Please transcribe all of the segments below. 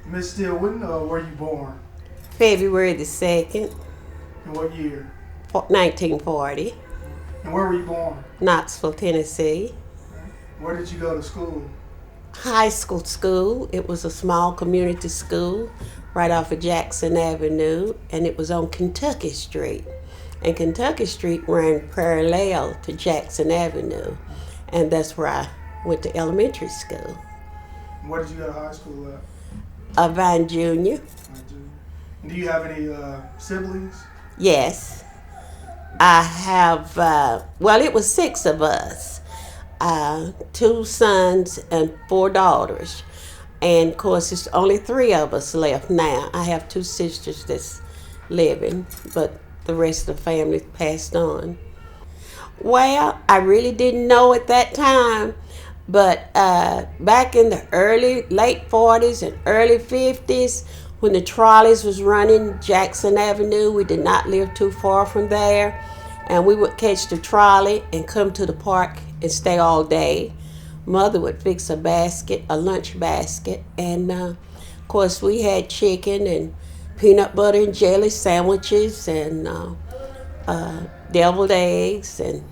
Miss Steele, when were you born? February the 2nd, In what year? 1940, And where were you born? Knoxville, Tennessee. Where did you go to school? High school. It was a small community school right off of Jackson Avenue, and it was on Kentucky Street. And Kentucky Street ran parallel to Jackson Avenue, and that's where I went to elementary school. Where did you go to high school at? Vine Junior. And do you have any siblings? Yes. I have, well, it was six of us, two sons and four daughters. And of course, it's only three of us left now. I have two sisters that's living, but the rest of the family passed on. Well, I really didn't know at that time, but back in the late 40s and early 50s, when the trolleys was running Jackson Avenue, we did not live too far from there, and we would catch the trolley and come to the park and stay all day. Mother would fix a lunch basket, and of course we had chicken and peanut butter and jelly sandwiches and deviled eggs and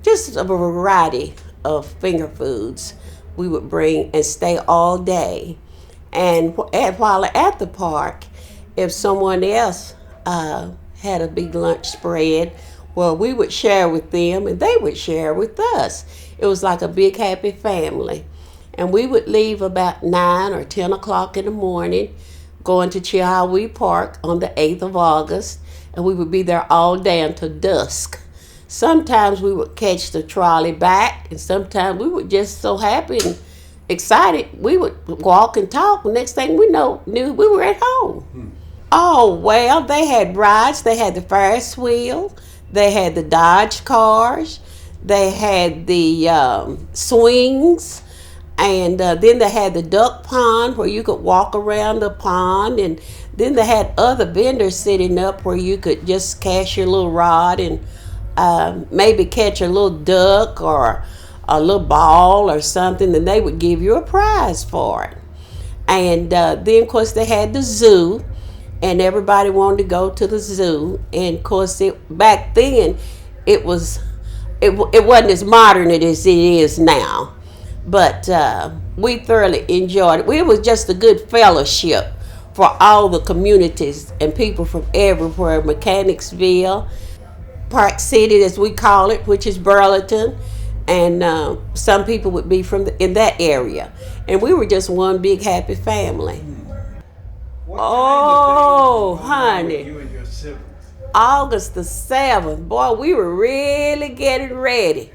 just a variety of finger foods we would bring and stay all day. And while at the park, if someone else had a big lunch spread, well, we would share with them and they would share with us. It was like a big happy family. And we would leave about 9 or 10 o'clock in the morning, going to Chihuahua Park on the 8th of August, and we would be there all day until dusk. Sometimes we would catch the trolley back, and sometimes we were just so happy and excited, we would walk and talk. Next thing we knew we were at home. Oh, well, they had rides. They had the Ferris wheel. They had the Dodge cars. They had the swings. And then they had the duck pond where you could walk around the pond. And then they had other vendors sitting up where you could just cast your little rod and maybe catch a little duck or a little ball or something, and they would give you a prize for it. And then, of course, they had the zoo, and everybody wanted to go to the zoo. And, of course, back then, it wasn't as modern as it is now. But we thoroughly enjoyed it. It was just a good fellowship for all the communities and people from everywhere. Mechanicsville, Park City, as we call it, which is Burlington, and some people would be from in that area, and we were just one big happy family. Oh, honey, You and your siblings. August the 7th, boy, we were really getting ready.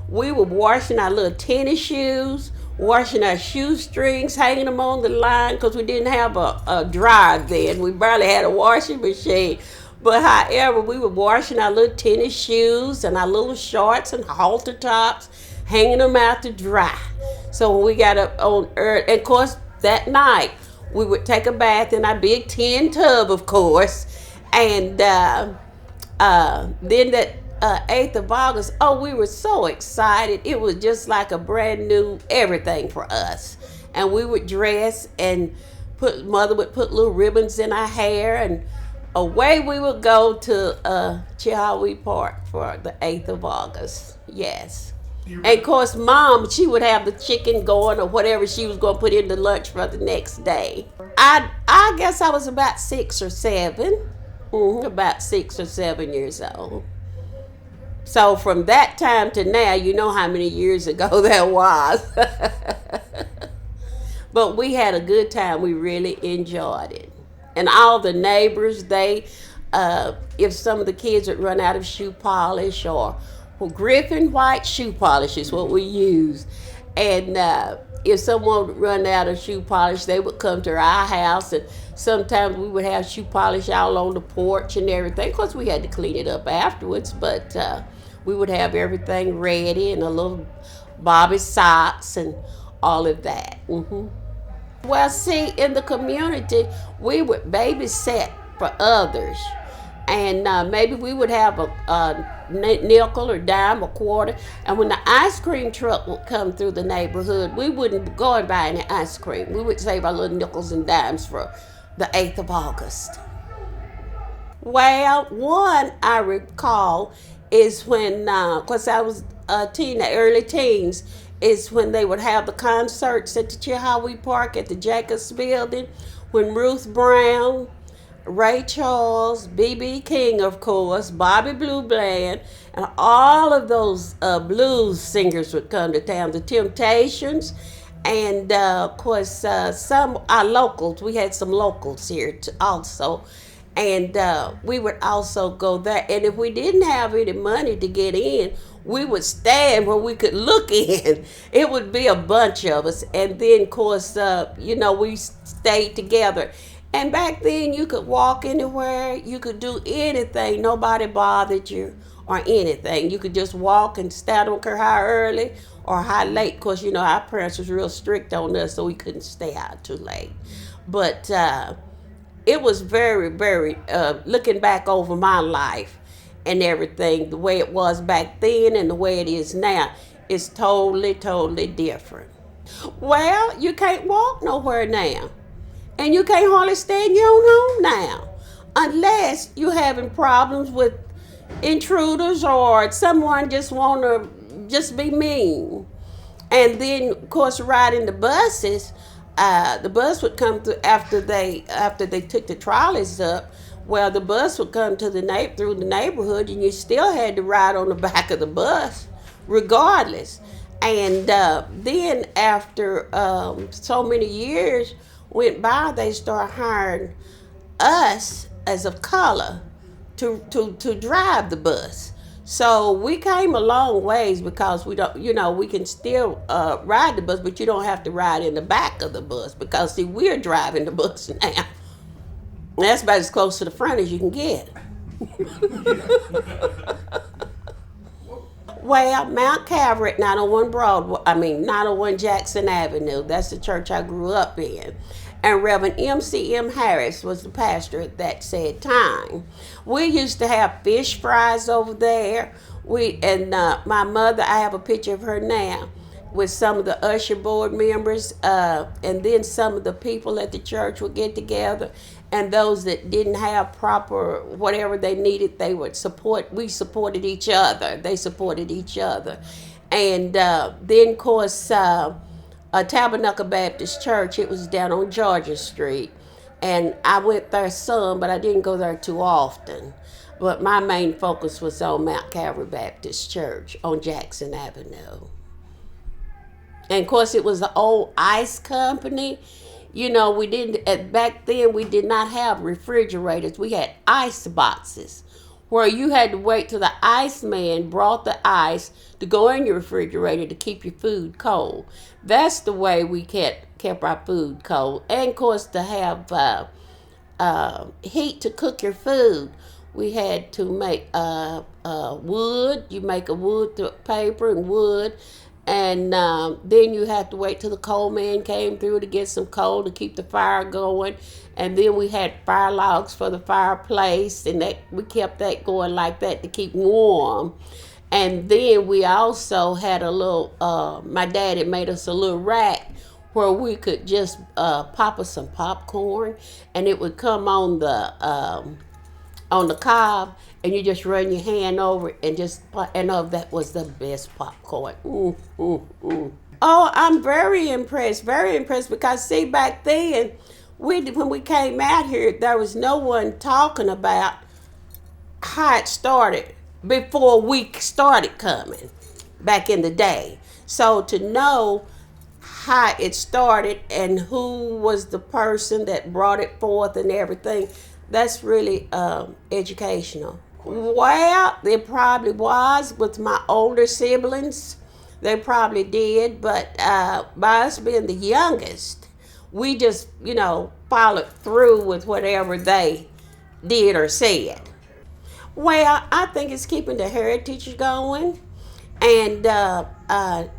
We were washing our little tennis shoes, washing our shoestrings, hanging them on the line, because we didn't have a dryer then. We barely had a washing machine. But however, we were washing our little tennis shoes and our little shorts and halter tops, hanging them out to dry. So when we got up on earth, and of course that night, we would take a bath in our big tin tub, of course. And then that 8th of August, oh, we were so excited. It was just like a brand new everything for us. And we would dress and Mother would put little ribbons in our hair, and away we would go to Chihuahua Park for the 8th of August. Yes. And of course, Mom, she would have the chicken going or whatever she was going to put in the lunch for the next day. I guess I was about 6 or 7. About 6 or 7 years old. So from that time to now, you know how many years ago that was. But we had a good time. We really enjoyed it. And all the neighbors, if some of the kids would run out of shoe polish, or Griffin white shoe polish is what we use. And if someone would run out of shoe polish, they would come to our house, and sometimes we would have shoe polish all on the porch and everything. Of course, we had to clean it up afterwards, but we would have everything ready, and a little bobby socks and all of that. Well, see, in the community, we would babysit for others. and maybe we would have a nickel or dime or quarter. And when the ice cream truck would come through the neighborhood, we wouldn't go and buy any ice cream. We would save our little nickels and dimes for the 8th of August. Well, one I recall is when, because I was a teen, the early teens, is when they would have the concerts at the Chihuahua Park at the Jacobs Building, when Ruth Brown, Ray Charles, B.B. King, of course, Bobby Blue Bland, and all of those blues singers would come to town. The Temptations, and of course, some our locals. We had some locals here also, and we would also go there. And if we didn't have any money to get in, we would stand where we could look in. It would be a bunch of us, and then of course, we stayed together. And back then, you could walk anywhere, you could do anything. Nobody bothered you or anything. You could just walk and stay. I don't care how early or how late. Of course, our parents was real strict on us, so we couldn't stay out too late. But it was very, very, looking back over my life and everything, the way it was back then and the way it is now, is totally, totally different. Well, you can't walk nowhere now. And you can't hardly stay in your own home now, unless you're having problems with intruders or someone just want to just be mean. And then, of course, riding the buses, the bus would come through after they took the trolleys up. Well, the bus would come through the neighborhood, and you still had to ride on the back of the bus, regardless. And then after so many years went by, they started hiring us as of color to drive the bus. So we came a long ways because we don't, we can still ride the bus, but you don't have to ride in the back of the bus because, see, we're driving the bus now. And that's about as close to the front as you can get. Well, Mount Calvary at 901 Jackson Avenue. That's the church I grew up in. And Reverend M.C.M. Harris was the pastor at that said time. We used to have fish fries over there. My mother, I have a picture of her now, with some of the usher board members, and then some of the people at the church would get together, and those that didn't have proper whatever they needed, they would support. We supported each other. They supported each other. And then, of course, Tabernacle Baptist Church, it was down on Georgia Street. And I went there some, but I didn't go there too often. But my main focus was on Mount Calvary Baptist Church on Jackson Avenue. And of course, it was the old ice company. Back then we did not have refrigerators. We had ice boxes where you had to wait till the iceman brought the ice to go in your refrigerator to keep your food cold. That's the way we kept our food cold. And of course, to have heat to cook your food, we had to make wood. You make a wood through paper and wood. And then you had to wait till the coal man came through to get some coal to keep the fire going. And then we had fire logs for the fireplace, and we kept that going like that to keep warm. And then we also had a little, my dad had made us a little rack where we could just pop us some popcorn, and it would come on the cob, and you just run your hand over it and that was the best popcorn. Oh, I'm very impressed, because see, back then, when we came out here, there was no one talking about how it started before we started coming back in the day. So to know how it started and who was the person that brought it forth and everything, that's really educational. Well, it probably was with my older siblings. They probably did, but by us being the youngest, we just, followed through with whatever they did or said. Well, I think it's keeping the heritage going and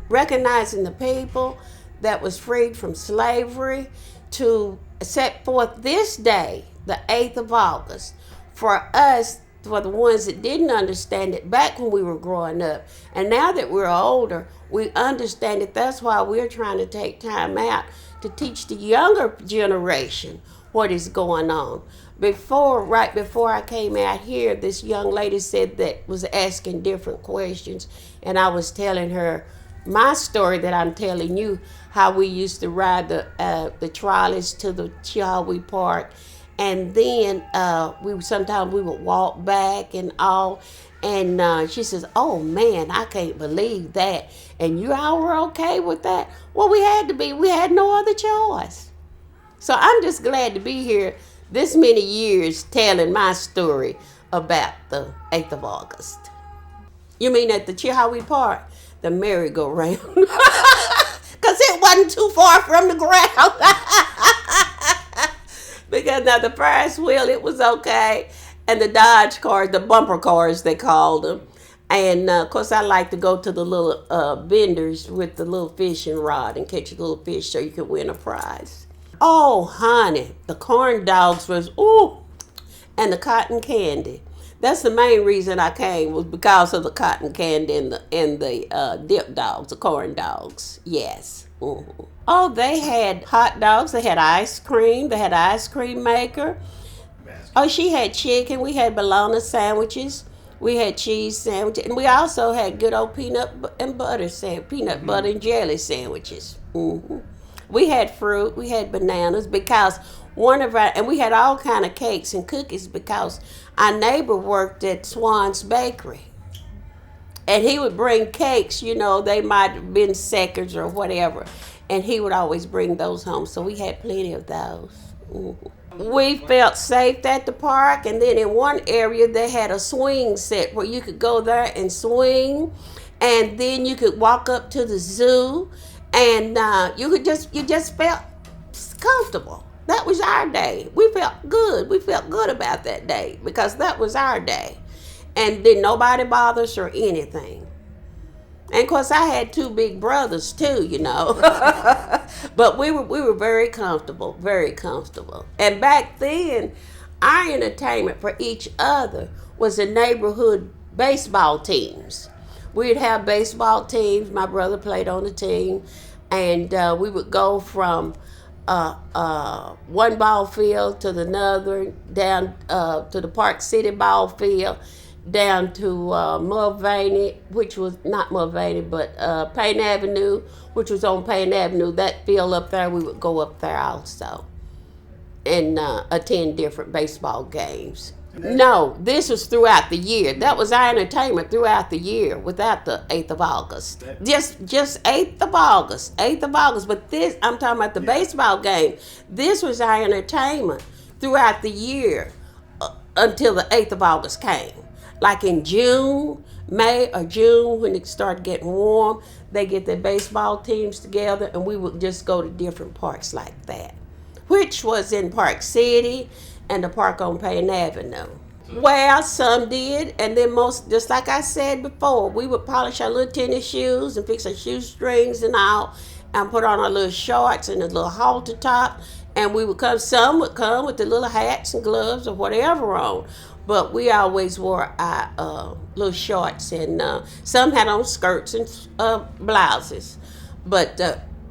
recognizing the people that was freed from slavery to set forth this day, the 8th of August, for us for the ones that didn't understand it back when we were growing up. And now that we're older, we understand it. That's why we're trying to take time out to teach the younger generation what is going on. Right before I came out here, this young lady said that was asking different questions, and I was telling her my story that I'm telling you, how we used to ride the trolleys to the Chihuahua Park, and then sometimes we would walk back and all. And she says, "Oh man, I can't believe that." And you all were okay with that? Well, we had to be. We had no other choice. So I'm just glad to be here this many years telling my story about the 8th of August. You mean at the Chihuahua Park? The merry-go-round. Because it wasn't too far from the ground. Because now the Ferris wheel, it was okay. And the Dodge cars, the bumper cars, they called them. And of course, I like to go to the little vendors with the little fishing rod and catch a little fish so you could win a prize. Oh, honey, the corn dogs was, ooh, and the cotton candy. That's the main reason I came, was because of the cotton candy and the dip dogs, the corn dogs. Yes. Mm-hmm. Oh, they had hot dogs. They had ice cream. They had an ice cream maker. Oh, she had chicken. We had bologna sandwiches. We had cheese sandwiches. And we also had good old peanut butter and jelly sandwiches. Mm-hmm. We had fruit, we had bananas, because and we had all kind of cakes and cookies, because our neighbor worked at Swan's Bakery. And he would bring cakes, they might have been seconds or whatever. And he would always bring those home, so we had plenty of those. Mm-hmm. We felt safe at the park, and then in one area they had a swing set where you could go there and swing, and then you could walk up to the zoo. And you just felt comfortable. That was our day. We felt good. We felt good about that day because that was our day. And then nobody bothered us or anything. And of course, I had 2 big brothers too, But we were very comfortable, very comfortable. And back then, our entertainment for each other was the neighborhood baseball teams. We'd have baseball teams. My brother played on the team, and we would go from one ball field to another, down to the Park City ball field, down to Mulvaney, which was not Mulvaney, but Payne Avenue, which was on Payne Avenue. That field up there, we would go up there also and attend different baseball games. No, this was throughout the year. That was our entertainment throughout the year, without the 8th of August. Just 8th of August, 8th of August. But this, I'm talking about the baseball game. This was our entertainment throughout the year until the 8th of August came. Like in May or June, when it started getting warm, they get their baseball teams together, and we would just go to different parks like that, which was in Park City and the park on Payne Avenue. Well, some did, and then most, just like I said before, we would polish our little tennis shoes and fix our shoestrings and all, and put on our little shorts and a little halter top, and some would come with the little hats and gloves or whatever on, but we always wore our little shorts, and some had on skirts and blouses, but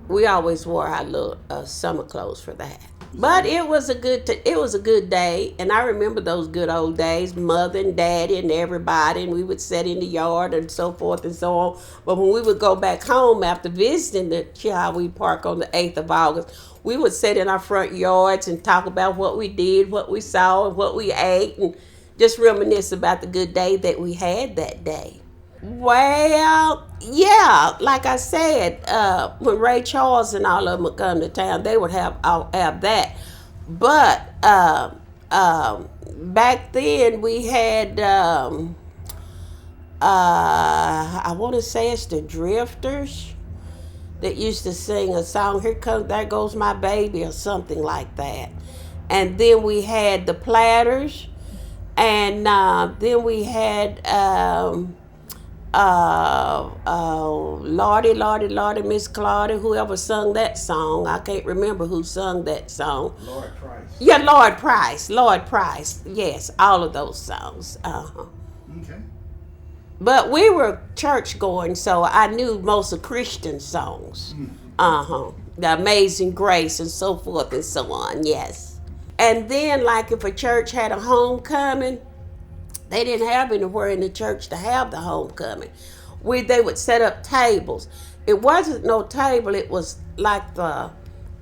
we always wore our little summer clothes for that. But it was a good day, and I remember those good old days, Mother and Daddy and everybody, and we would sit in the yard and so forth and so on. But when we would go back home after visiting the Chihuahua Park on the 8th of August, we would sit in our front yards and talk about what we did, what we saw, and what we ate, and just reminisce about the good day that we had that day. Well, yeah, like I said, when Ray Charles and all of them would come to town, they would have that. But back then we had, I want to say it's the Drifters that used to sing a song, There Goes My Baby, or something like that. And then we had the Platters, and then we had Lordy, Lordy, Lordy, Miss Claudia, whoever sung that song. I can't remember who sung that song. Lord Christ. Yeah, Lord Price. Lord Price. Yes, all of those songs. Okay. But we were church going, so I knew most of Christian songs. The Amazing Grace and so forth and so on, yes. And then, like, if a church had a homecoming, they didn't have anywhere in the church to have the homecoming. They would set up tables. It wasn't no table. It was like the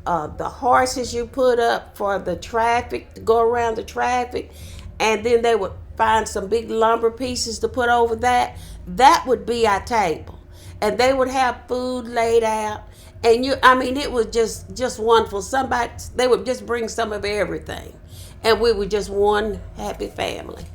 horses you put up for the traffic to go around the traffic, and then they would find some big lumber pieces to put over that. That would be our table, and they would have food laid out. And it was just wonderful. They would just bring some of everything, and we were just one happy family.